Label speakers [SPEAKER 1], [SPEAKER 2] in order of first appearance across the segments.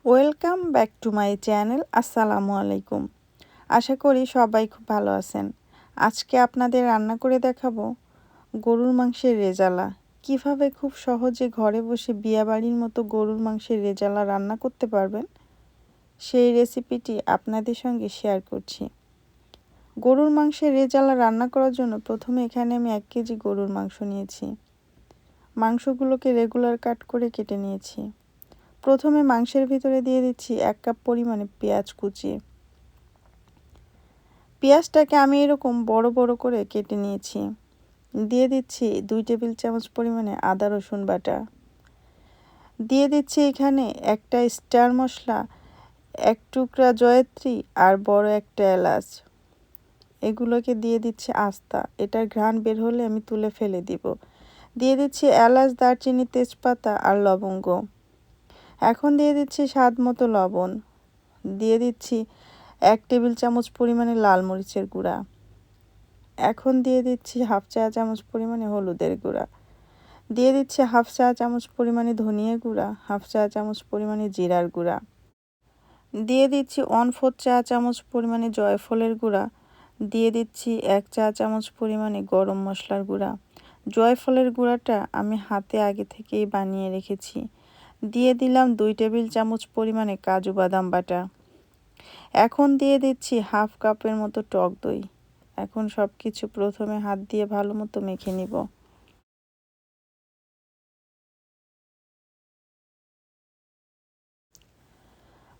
[SPEAKER 1] Welcome back to my channel. আসসালামু আলাইকুম। আশা করি সবাই খুব ভালো আছেন। আজকে আপনাদের রান্না করে দেখাবো গরুর মাংসের রেজালা। কিভাবে খুব সহজে ঘরে বসে বিয়াবাড়ির মতো গরুর মাংসের রেজালা রান্না করতে পারবেন, সেই রেসিপিটি আপনাদের সঙ্গে শেয়ার করছি। গরুর মাংসের রেজালা রান্না করার জন্য প্রথমে এখানে আমি 1 কেজি গরুর মাংস নিয়েছি। মাংসগুলোকে রেগুলার কাট করে কেটে নিয়েছি। প্রথমে মাংসের ভিতরে দিয়ে দিচ্ছি 1 কাপ পরিমাণে পেঁয়াজ কুচি। পেঁয়াজটাকে আমি এরকম বড় বড় করে কেটে নিয়েছি। দিয়ে দিচ্ছি 2 টেবিল চামচ পরিমাণে আদা রসুন বাটা। দিয়ে দিচ্ছি এখানে একটা স্টার মশলা, 1 টুকরা জয়ত্রী আর বড় একটা এলাচ। এগুলোকে দিয়ে দিচ্ছি আস্তা। এটার ঘ্রাণ বের হলে আমি তুলে ফেলে দিব। দিয়ে দিচ্ছি এলাচ, দারচিনি, তেজপাতা আর লবঙ্গ। এখন দিয়ে দিচ্ছি স্বাদ মতো লবণ। দিয়ে দিচ্ছি 1 টেবিল চামচ পরিমাণে লাল মরিচের গুঁড়া। এখন দিয়ে দিচ্ছি হাফ চা চামচ পরিমাণে হলুদের গুঁড়া। দিয়ে দিচ্ছি হাফ চা চামচ পরিমাণে ধনিয়া গুঁড়া, হাফ চা চামচ পরিমাণে জিরার গুঁড়া। দিয়ে দিচ্ছি 1/4 চা চামচ পরিমাণে জয়ফলের গুঁড়া। দিয়ে দিচ্ছি 1 চা চামচ পরিমাণে গরম মশলার গুঁড়া। জয়ফলের গুঁড়াটা আমি হাতে আগে থেকেই বানিয়ে রেখেছি। দিয়ে দিলাম 2 টেবিল চামচ পরিমাণে কাজু বাদাম বাটা। এখন দিয়ে দিচ্ছি হাফ কাপের মতো টক দই। এখন সব কিছু প্রথমে হাত দিয়ে ভালো মতো মেখে নিব।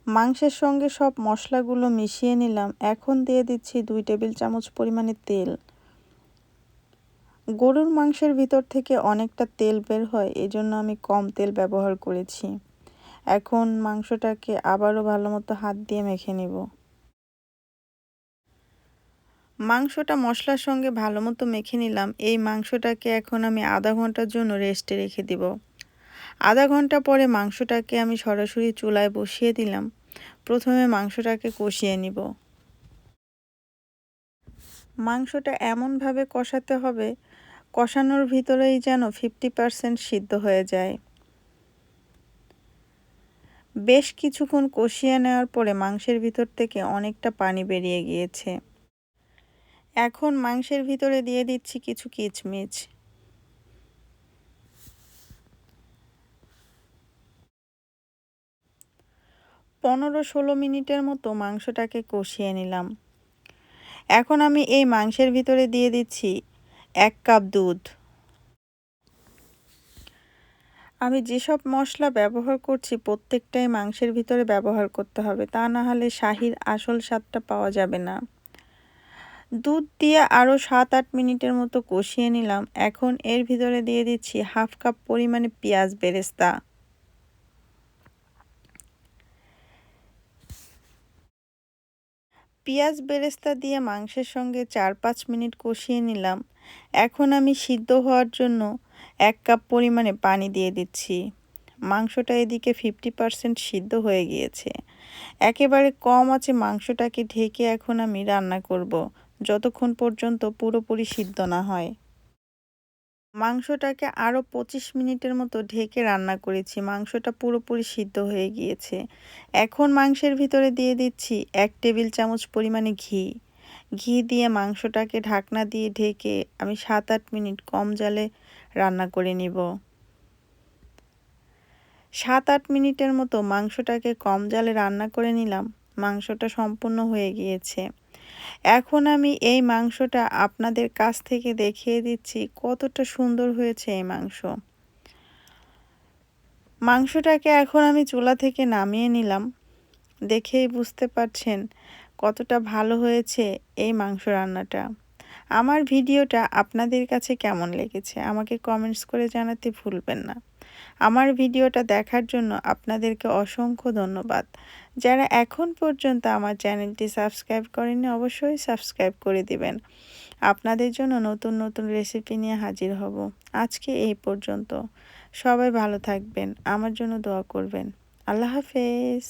[SPEAKER 1] মাংসের সঙ্গে সব মশলাগুলো মিশিয়ে নিলাম। এখন দিয়ে দিচ্ছি 2 টেবিল চামচ পরিমাণে তেল। গরুর মাংসের ভিতর থেকে অনেকটা তেল বের হয়, এজন্য আমি কম তেল ব্যবহার করেছি। এখন মাংসটাকে আবারও ভালো মতো হাত দিয়ে মেখে নিব। মাংসটা মশলার সঙ্গে ভালো মতো মেখে নিলাম। এই মাংসটাকে এখন আমি আধা ঘন্টার জন্য রেস্টে রেখে দিব। আধা ঘন্টা পরে মাংসটাকে আমি সরাসরি চুলায় বসিয়ে দিলাম। প্রথমে মাংসটাকে কষিয়ে নিব। মাংসটা এমনভাবে কষাতে হবে, কষানোর ভিতরেই যেন 50% সিদ্ধ হয়ে যায়। বেশ কিছুক্ষণ কষিয়ে নেওয়ার পরে মাংসের ভিতর থেকে অনেকটা পানি বেরিয়ে গিয়েছে। এখন মাংসের ভিতরে দিয়ে দিচ্ছি কিছু কিশমিশ। পনেরো 16 মিনিটের মতো মাংসটাকে কষিয়ে নিলাম। এখন আমি এই মাংসের ভিতরে দিয়ে দিচ্ছি 1 কাপ দুধ। আমি যেসব মশলা ব্যবহার করছি প্রত্যেকটাই মাংসের ভিতরে ব্যবহার করতে হবে, তা না হলে শাহীর আসল স্বাদটা পাওয়া যাবে না। দুধ দিয়ে আরও 7-8 মিনিটের মতো কষিয়ে নিলাম। এখন এর ভিতরে দিয়ে দিচ্ছি হাফ কাপ পরিমাণে পেঁয়াজ বেরেস্তা। পেঁয়াজ বেরেস্তা দিয়ে মাংসের সঙ্গে 4-5 মিনিট কষিয়ে নিলাম। এখন আমি সিদ্ধ হওয়ার জন্য 1 কাপ পরিমাণে পানি দিয়ে দিচ্ছি। মাংসটা এদিকে 50% সিদ্ধ হয়ে গিয়েছে। একেবারে কম আঁচে মাংসটাকে ঢেকে এখন আমি রান্না করব, যতক্ষণ পর্যন্ত পুরোপুরি সিদ্ধ না হয়। মাংসটাকে আরও 25 মিনিটের মতো ঢেকে রান্না করেছি। মাংসটা পুরোপুরি সিদ্ধ হয়ে গিয়েছে। এখন মাংসের ভিতরে দিয়ে দিচ্ছি 1 টেবিল চামচ পরিমাণে ঘি। ঘি দিয়ে মাংসটাকে ঢাকনা দিয়ে ঢেকে আমি 7-8 মিনিট কম জালে রান্না করে নিব। 7-8 মিনিটের মতো মাংসটাকে কম জালে রান্না করে নিলাম। মাংসটা সম্পূর্ণ হয়ে গিয়েছে। এখন আমি এই মাংসটা আপনাদের কাছ থেকে দেখিয়ে দিচ্ছি কতটা সুন্দর হয়েছে এই মাংস। মাংসটাকে এখন আমি চুলা থেকে নামিয়ে নিলাম। দেখেই বুঝতে পারছেন কতটা ভালো হয়েছে এই মাংস রান্নাটা। আমার ভিডিওটা আপনাদের কাছে কেমন লেগেছে আমাকে কমেন্টস করে জানাতে ভুলবেন না। আমার ভিডিওটা দেখার জন্য আপনাদেরকে অসংখ্য ধন্যবাদ। যারা এখন পর্যন্ত আমার চ্যানেলটি সাবস্ক্রাইব করেননি অবশ্যই সাবস্ক্রাইব করে দিবেন। আপনাদের জন্য নতুন নতুন রেসিপি নিয়ে হাজির হব। আজকে এই পর্যন্ত। সবাই ভালো থাকবেন, আমার জন্য দোয়া করবেন। আল্লাহ হাফেজ।